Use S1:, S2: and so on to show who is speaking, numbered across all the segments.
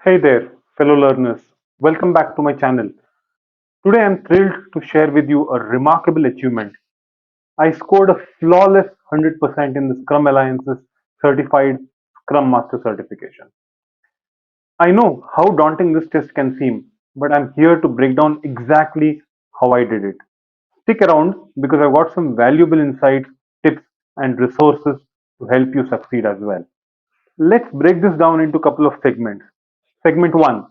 S1: Hey there, fellow learners. Welcome back to my channel. Today I'm thrilled to share with you a remarkable achievement. I scored a flawless 100% in the Scrum Alliance's Certified Scrum Master certification. I know how daunting this test can seem, but I'm here to break down exactly how I did it. Stick around because I've got some valuable insights, tips, and resources to help you succeed as well. Let's break this down into a couple of segments. Segment 1,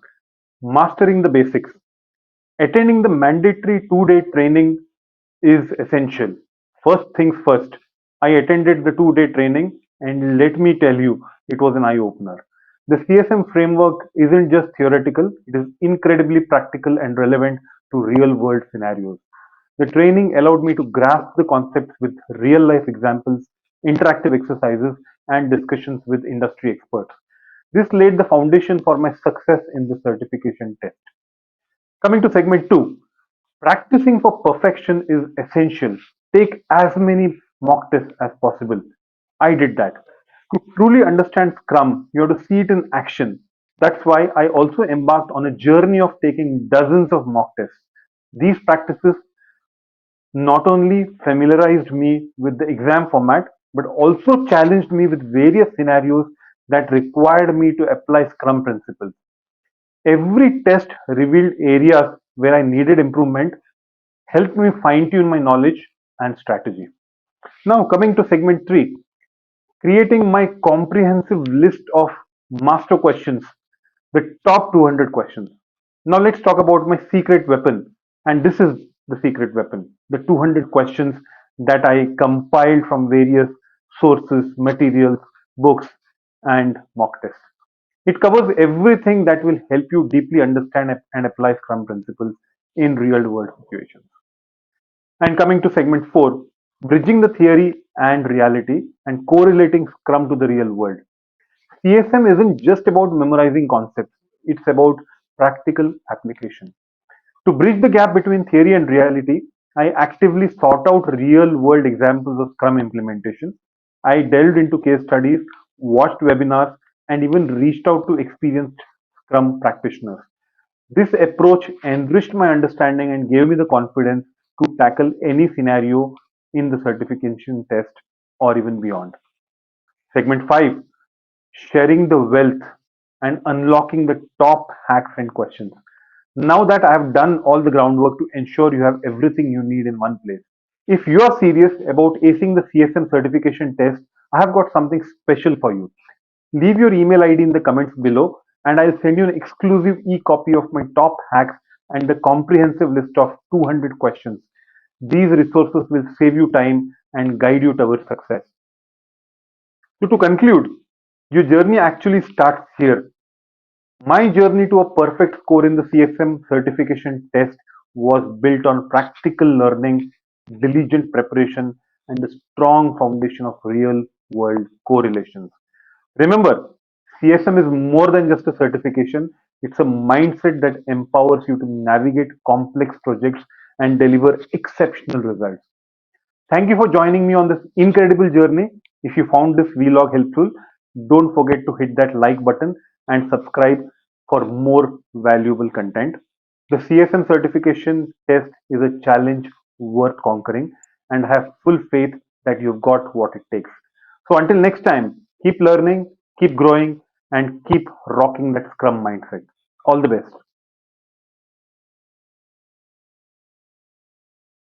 S1: Mastering the Basics. Attending the mandatory 2-day training is essential. First things first, I attended the 2-day training, and let me tell you, it was an eye opener. The CSM framework isn't just theoretical, it is incredibly practical and relevant to real world scenarios. The training allowed me to grasp the concepts with real life examples, interactive exercises, and discussions with industry experts. This laid the foundation for my success in the certification test. Coming to segment 2, practicing for perfection is essential. Take as many mock tests as possible. I did that. To truly understand Scrum, you have to see it in action. That's why I also embarked on a journey of taking dozens of mock tests. These practices not only familiarized me with the exam format, but also challenged me with various scenarios that required me to apply Scrum principles. Every test revealed areas where I needed improvement, helped me fine tune my knowledge and strategy. Now, coming to segment 3, creating my comprehensive list of master questions, the top 200 questions. Now, let's talk about my secret weapon. And this is the secret weapon, the 200 questions that I compiled from various sources, materials, books, and mock tests. It covers everything that will help you deeply understand and apply Scrum principles in real world situations. And coming to segment 4, bridging the theory and reality and correlating Scrum to the real world. CSM isn't just about memorizing concepts, it's about practical application. To bridge the gap between theory and reality, I actively sought out real world examples of Scrum implementation. I delved into case studies, watched webinars, and even reached out to experienced Scrum practitioners. This approach enriched my understanding and gave me the confidence to tackle any scenario in the certification test or even beyond. Segment 5, Sharing the wealth and unlocking the top hacks and questions. Now that I have done all the groundwork to ensure you have everything you need in one place. If you are serious about acing the CSM certification test, I have got something special for you. Leave your email ID in the comments below, and I'll send you an exclusive e-copy of my top hacks and the comprehensive list of 200 questions. These resources will save you time and guide you towards success. So, to conclude, your journey actually starts here. My journey to a perfect score in the CSM certification test was built on practical learning, diligent preparation, and a strong foundation of real world correlations. Remember, CSM is more than just a certification, it's a mindset that empowers you to navigate complex projects and deliver exceptional results. Thank you for joining me on this incredible journey. If you found this vlog helpful, don't forget to hit that like button and subscribe for more valuable content. The CSM certification test is a challenge worth conquering, and I have full faith that you've got what it takes. So until next time, keep learning, keep growing, and keep rocking that Scrum mindset. All the best.